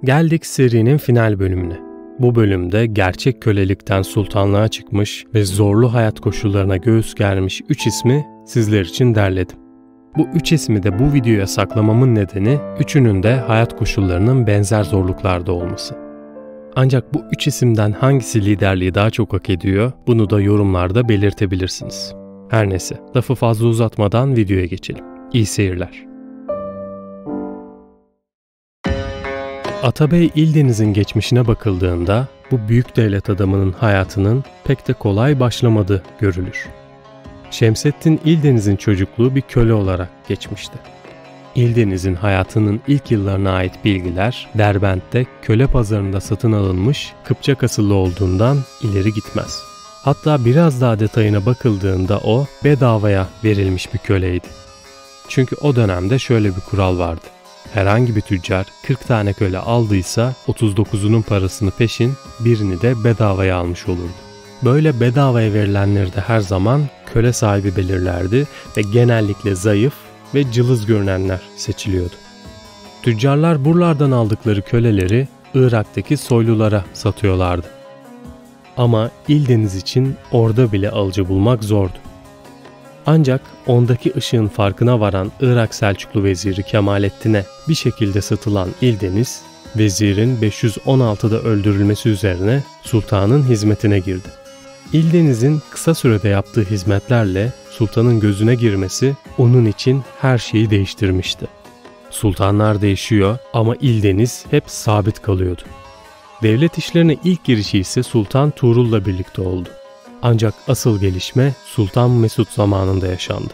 Geldik serinin final bölümüne. Bu bölümde gerçek kölelikten sultanlığa çıkmış ve zorlu hayat koşullarına göğüs germiş 3 ismi sizler için derledim. Bu 3 ismi de bu videoya saklamamın nedeni üçünün de hayat koşullarının benzer zorluklarda olması. Ancak bu 3 isimden hangisi liderliği daha çok hak ediyor, bunu da yorumlarda belirtebilirsiniz. Her neyse, lafı fazla uzatmadan videoya geçelim. İyi seyirler. Atabey İldeniz'in geçmişine bakıldığında bu büyük devlet adamının hayatının pek de kolay başlamadığı görülür. Şemsettin İldeniz'in çocukluğu bir köle olarak geçmişti. İldeniz'in hayatının ilk yıllarına ait bilgiler Derbent'te köle pazarında satın alınmış Kıpçak asıllı olduğundan ileri gitmez. Hatta biraz daha detayına bakıldığında o bedavaya verilmiş bir köleydi. Çünkü o dönemde şöyle bir kural vardı. Herhangi bir tüccar 40 tane köle aldıysa 39'unun parasını peşin, birini de bedavaya almış olurdu. Böyle bedavaya verilenleri de her zaman köle sahibi belirlerdi ve genellikle zayıf ve cılız görünenler seçiliyordu. Tüccarlar buralardan aldıkları köleleri Irak'taki soylulara satıyorlardı. Ama İldeniz için orada bile alıcı bulmak zordu. Ancak ondaki ışığın farkına varan Irak Selçuklu veziri Kemalettin'e bir şekilde satılan İldeniz, vezirin 516'da öldürülmesi üzerine sultanın hizmetine girdi. İldeniz'in kısa sürede yaptığı hizmetlerle sultanın gözüne girmesi onun için her şeyi değiştirmişti. Sultanlar değişiyor ama İldeniz hep sabit kalıyordu. Devlet işlerine ilk girişi ise Sultan Tuğrul'la birlikte oldu. Ancak asıl gelişme Sultan Mesud zamanında yaşandı.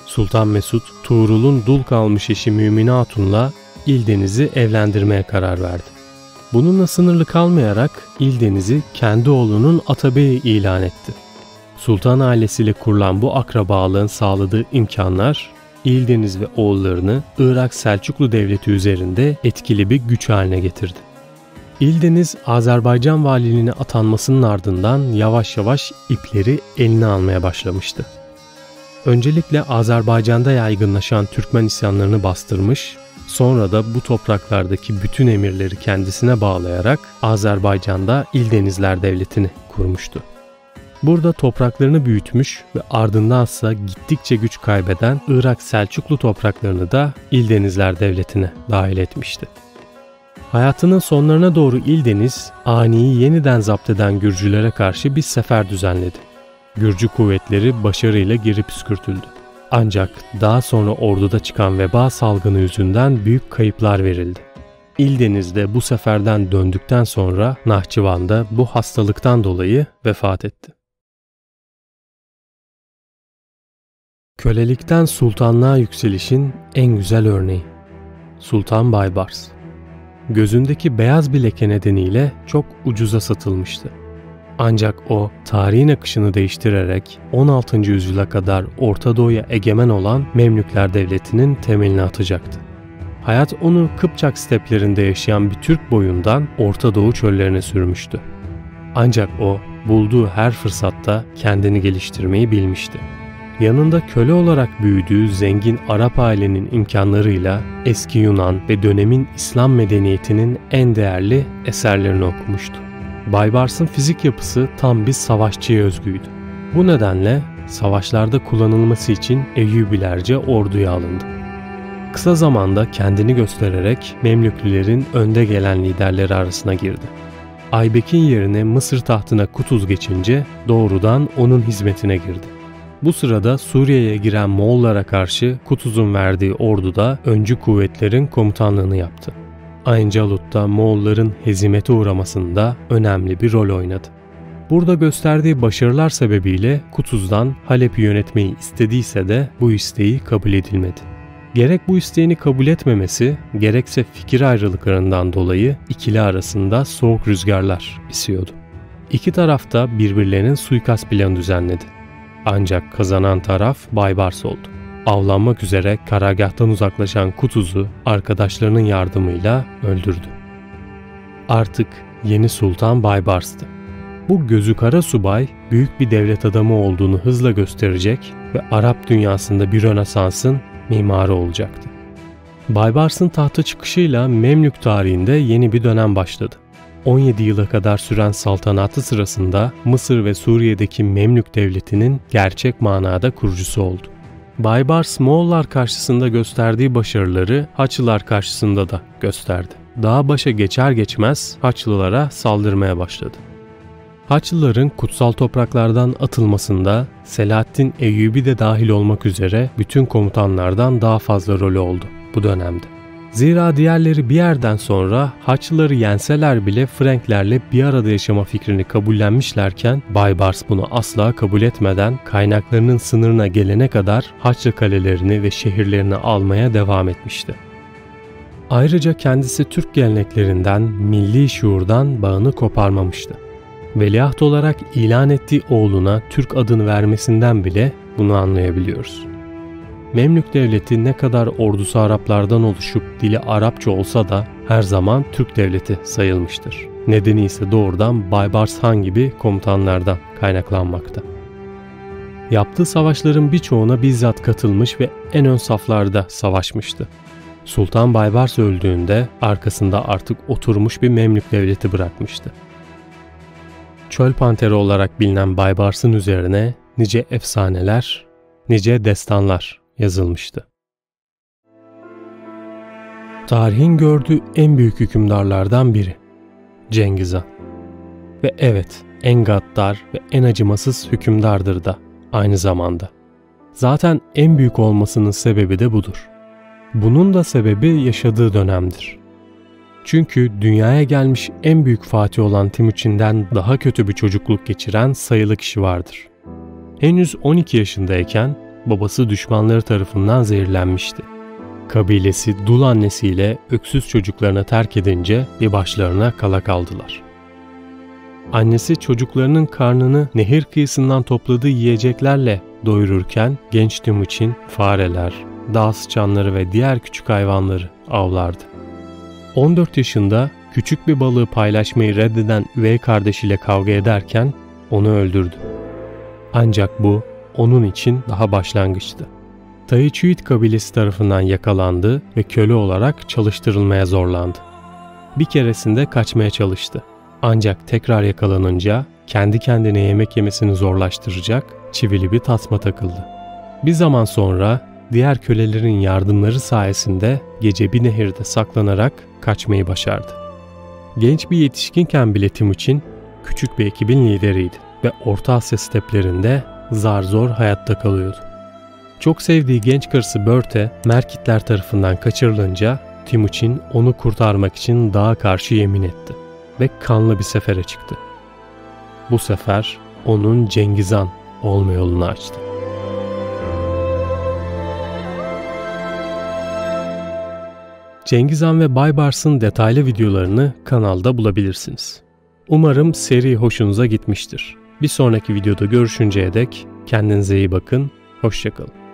Sultan Mesud, Tuğrul'un dul kalmış eşi Mümine Hatun'la İldeniz'i evlendirmeye karar verdi. Bununla sınırlı kalmayarak İldeniz'i kendi oğlunun Atabeyi ilan etti. Sultan ailesiyle kurulan bu akrabalığın sağladığı imkanlar, İldeniz ve oğullarını Irak Selçuklu Devleti üzerinde etkili bir güç haline getirdi. İldeniz, Azerbaycan valiliğine atanmasının ardından yavaş yavaş ipleri eline almaya başlamıştı. Öncelikle Azerbaycan'da yaygınlaşan Türkmen isyanlarını bastırmış, sonra da bu topraklardaki bütün emirleri kendisine bağlayarak Azerbaycan'da İldenizler Devleti'ni kurmuştu. Burada topraklarını büyütmüş ve ardındansa gittikçe güç kaybeden Irak Selçuklu topraklarını da İldenizler Devleti'ne dahil etmişti. Hayatının sonlarına doğru İldeniz, Ani'yi yeniden zapt eden Gürcülere karşı bir sefer düzenledi. Gürcü kuvvetleri başarıyla geri püskürtüldü. Ancak daha sonra orduda çıkan veba salgını yüzünden büyük kayıplar verildi. İldeniz de bu seferden döndükten sonra Nahçıvan'da bu hastalıktan dolayı vefat etti. Kölelikten sultanlığa yükselişin en güzel örneği. Sultan Baybars. Gözündeki beyaz bir leke nedeniyle çok ucuza satılmıştı. Ancak o, tarihin akışını değiştirerek 16. yüzyıla kadar Orta Doğu'ya egemen olan Memlükler Devleti'nin temelini atacaktı. Hayat onu Kıpçak steplerinde yaşayan bir Türk boyundan Orta Doğu çöllerine sürmüştü. Ancak o, bulduğu her fırsatta kendini geliştirmeyi bilmişti. Yanında köle olarak büyüdüğü zengin Arap ailenin imkanlarıyla eski Yunan ve dönemin İslam medeniyetinin en değerli eserlerini okumuştu. Baybars'ın fizik yapısı tam bir savaşçıya özgüydü. Bu nedenle savaşlarda kullanılması için Eyyubilerce orduya alındı. Kısa zamanda kendini göstererek Memlüklülerin önde gelen liderleri arasına girdi. Aybek'in yerine Mısır tahtına Kutuz geçince doğrudan onun hizmetine girdi. Bu sırada Suriye'ye giren Moğollara karşı Kutuz'un verdiği orduda öncü kuvvetlerin komutanlığını yaptı. Ayn Calut'ta Moğolların hezimete uğramasında önemli bir rol oynadı. Burada gösterdiği başarılar sebebiyle Kutuz'dan Halep'i yönetmeyi istediyse de bu isteği kabul edilmedi. Gerek bu isteğini kabul etmemesi, gerekse fikir ayrılıklarından dolayı ikili arasında soğuk rüzgarlar esiyordu. İki taraf da birbirlerinin suikast planı düzenledi. Ancak kazanan taraf Baybars oldu. Avlanmak üzere karargâhtan uzaklaşan Kutuz'u arkadaşlarının yardımıyla öldürdü. Artık yeni sultan Baybars'tı. Bu gözü kara subay büyük bir devlet adamı olduğunu hızla gösterecek ve Arap dünyasında bir Rönesans'ın mimarı olacaktı. Baybars'ın tahta çıkışıyla Memlük tarihinde yeni bir dönem başladı. 17 yıla kadar süren saltanatı sırasında Mısır ve Suriye'deki Memlük Devleti'nin gerçek manada kurucusu oldu. Baybars, Moğollar karşısında gösterdiği başarıları Haçlılar karşısında da gösterdi. Dağa başa geçer geçmez Haçlılara saldırmaya başladı. Haçlıların kutsal topraklardan atılmasında Selahaddin Eyyubi de dahil olmak üzere bütün komutanlardan daha fazla rolü oldu bu dönemde. Zira diğerleri bir yerden sonra Haçlıları yenseler bile Franklerle bir arada yaşama fikrini kabullenmişlerken Baybars bunu asla kabul etmeden kaynaklarının sınırına gelene kadar Haçlı kalelerini ve şehirlerini almaya devam etmişti. Ayrıca kendisi Türk geleneklerinden, milli şuurdan bağını koparmamıştı. Veliaht olarak ilan ettiği oğluna Türk adını vermesinden bile bunu anlayabiliyoruz. Memlük Devleti ne kadar ordusu Araplardan oluşup dili Arapça olsa da her zaman Türk Devleti sayılmıştır. Nedeni ise doğrudan Baybars Han gibi komutanlardan kaynaklanmakta. Yaptığı savaşların birçoğuna bizzat katılmış ve en ön saflarda savaşmıştı. Sultan Baybars öldüğünde arkasında artık oturmuş bir Memlük Devleti bırakmıştı. Çöl Panteri olarak bilinen Baybars'ın üzerine nice efsaneler, nice destanlar yazılmıştı. Tarihin gördüğü en büyük hükümdarlardan biri Cengiz Han. Ve evet, en gaddar ve en acımasız hükümdardır da aynı zamanda. Zaten en büyük olmasının sebebi de budur. Bunun da sebebi yaşadığı dönemdir. Çünkü dünyaya gelmiş en büyük fatih olan Timuçin'den daha kötü bir çocukluk geçiren sayılı kişi vardır. Henüz 12 yaşındayken babası düşmanları tarafından zehirlenmişti. Kabilesi dul annesiyle öksüz çocuklarına terk edince bir başlarına kala kaldılar. Annesi çocuklarının karnını nehir kıyısından topladığı yiyeceklerle doyururken genç Timuçin fareler, dağ sıçanları ve diğer küçük hayvanları avlardı. 14 yaşında küçük bir balığı paylaşmayı reddeden üvey kardeşiyle kavga ederken onu öldürdü. Ancak bu onun için daha başlangıçtı. Taiçuit kabilesi tarafından yakalandı ve köle olarak çalıştırılmaya zorlandı. Bir keresinde kaçmaya çalıştı. Ancak tekrar yakalanınca kendi kendine yemek yemesini zorlaştıracak çivili bir tasma takıldı. Bir zaman sonra diğer kölelerin yardımları sayesinde gece bir nehirde saklanarak kaçmayı başardı. Genç bir yetişkinken bile Timuçin küçük bir ekibin lideriydi ve Orta Asya steplerinde zar zor hayatta kalıyordu. Çok sevdiği genç karısı Börte, Merkitler tarafından kaçırılınca Timuçin onu kurtarmak için dağa karşı yemin etti ve kanlı bir sefere çıktı. Bu sefer onun Cengiz Han olma yolunu açtı. Cengiz Han ve Baybars'ın detaylı videolarını kanalda bulabilirsiniz. Umarım seri hoşunuza gitmiştir. Bir sonraki videoda görüşünceye dek kendinize iyi bakın, hoşça kalın.